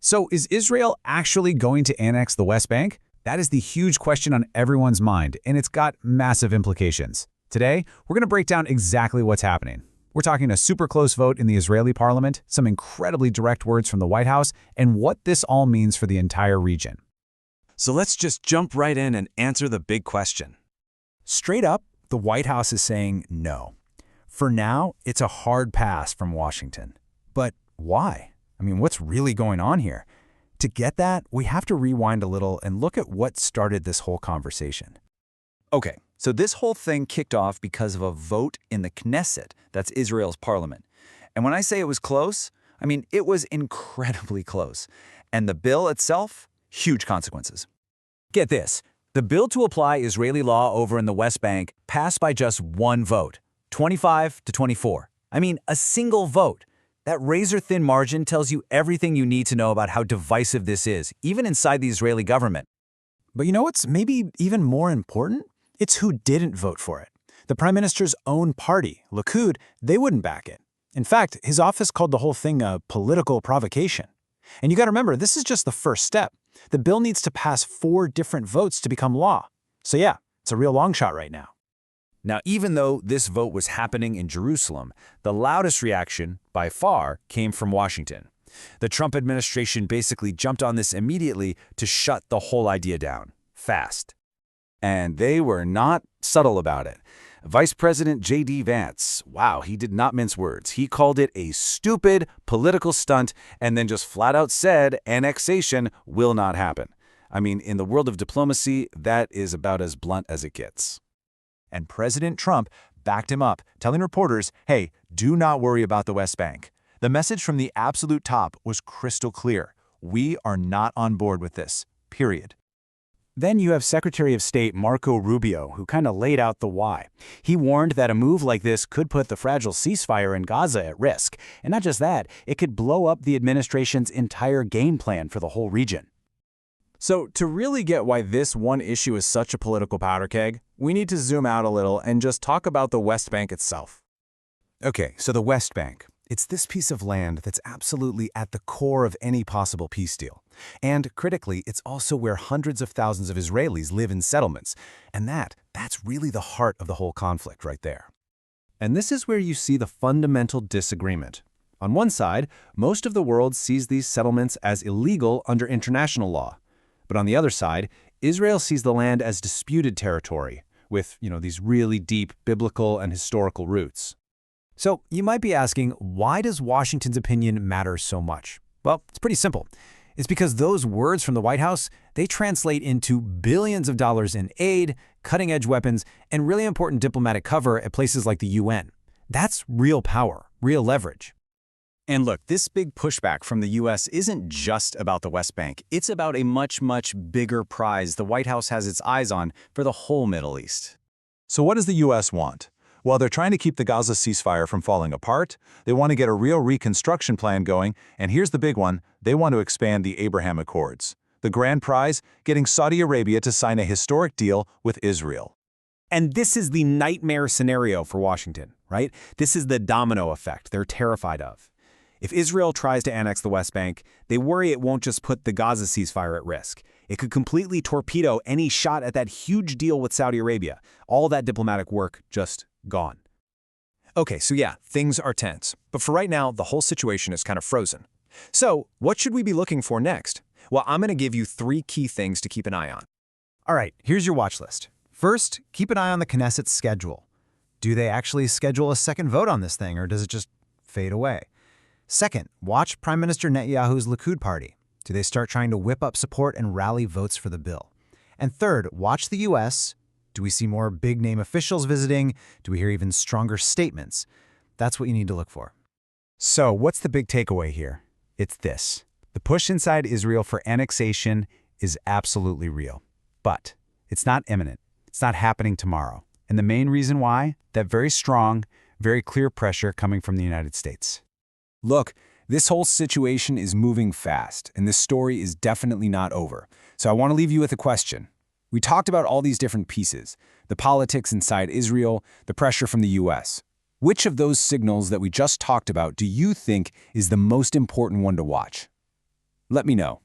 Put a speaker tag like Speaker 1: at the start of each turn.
Speaker 1: So is Israel actually going to annex the West Bank? That is the huge question on everyone's mind, and it's got massive implications. Today, we're going to break down exactly what's happening. We're talking a super close vote in the Israeli parliament, some incredibly direct words from the White House, and what this all means for the entire region.
Speaker 2: So let's just jump right in and answer the big question.
Speaker 3: Straight up, the White House is saying no. For now, it's a hard pass from Washington. But why? I mean, what's really going on here? To get that, we have to rewind a little and look at what started this whole conversation.
Speaker 4: Okay, so this whole thing kicked off because of a vote in the Knesset, that's Israel's parliament. And when I say it was close, I mean it was incredibly close. And the bill itself, huge consequences.
Speaker 2: Get this, the bill to apply Israeli law over in the West Bank passed by just one vote, 25 to 24. I mean, a single vote. That razor-thin margin tells you everything you need to know about how divisive this is, even inside the Israeli government.
Speaker 3: But you know what's maybe even more important? It's who didn't vote for it. The Prime Minister's own party, Likud, they wouldn't back it. In fact, his office called the whole thing a political provocation. And you got to remember, this is just the first step. The bill needs to pass 4 different votes to become law. So yeah, it's a real long shot right now.
Speaker 2: Now, even though this vote was happening in Jerusalem, the loudest reaction, by far, came from Washington. The Trump administration basically jumped on this immediately to shut the whole idea down, fast.
Speaker 1: And they were not subtle about it. Vice President J.D. Vance, wow, he did not mince words. He called it a stupid political stunt and then just flat out said annexation will not happen. I mean, in the world of diplomacy, that is about as blunt as it gets.
Speaker 3: And President Trump backed him up, telling reporters, hey, do not worry about the West Bank. The message from the absolute top was crystal clear. We are not on board with this, period. Then you have Secretary of State Marco Rubio, who kind of laid out the why. He warned that a move like this could put the fragile ceasefire in Gaza at risk. And not just that, it could blow up the administration's entire game plan for the whole region.
Speaker 5: So to really get why this one issue is such a political powder keg, we need to zoom out a little and just talk about the West Bank itself.
Speaker 3: Okay, so the West Bank. It's this piece of land that's absolutely at the core of any possible peace deal. And critically, it's also where hundreds of thousands of Israelis live in settlements. And that's really the heart of the whole conflict right there.
Speaker 5: And this is where you see the fundamental disagreement. On one side, most of the world sees these settlements as illegal under international law. But on the other side, Israel sees the land as disputed territory with, these really deep biblical and historical roots.
Speaker 3: So you might be asking, why does Washington's opinion matter so much? Well, it's pretty simple. It's because those words from the White House, they translate into billions of dollars in aid, cutting-edge weapons, and really important diplomatic cover at places like the UN. That's real power, real leverage.
Speaker 4: And look, this big pushback from the U.S. isn't just about the West Bank. It's about a much, much bigger prize the White House has its eyes on for the whole Middle East.
Speaker 6: So what does the U.S. want? Well, they're trying to keep the Gaza ceasefire from falling apart. They want to get a real reconstruction plan going. And here's the big one. They want to expand the Abraham Accords. The grand prize, getting Saudi Arabia to sign a historic deal with Israel.
Speaker 3: And this is the nightmare scenario for Washington, right? This is the domino effect they're terrified of. If Israel tries to annex the West Bank, they worry it won't just put the Gaza ceasefire at risk. It could completely torpedo any shot at that huge deal with Saudi Arabia. All that diplomatic work just gone.
Speaker 5: Okay, so yeah, things are tense. But for right now, the whole situation is kind of frozen. So what should we be looking for next? Well, I'm going to give you 3 key things to keep an eye on.
Speaker 3: All right, here's your watch list. First, keep an eye on the Knesset's schedule. Do they actually schedule a second vote on this thing, or does it just fade away? Second, watch Prime Minister Netanyahu's Likud party. Do they start trying to whip up support and rally votes for the bill? And third, watch the U.S. Do we see more big-name officials visiting? Do we hear even stronger statements? That's what you need to look for. So what's the big takeaway here? It's this. The push inside Israel for annexation is absolutely real. But it's not imminent. It's not happening tomorrow. And the main reason why? That very strong, very clear pressure coming from the United States.
Speaker 1: Look, this whole situation is moving fast, and this story is definitely not over. So I want to leave you with a question. We talked about all these different pieces, the politics inside Israel, the pressure from the U.S. Which of those signals that we just talked about do you think is the most important one to watch?
Speaker 5: Let me know.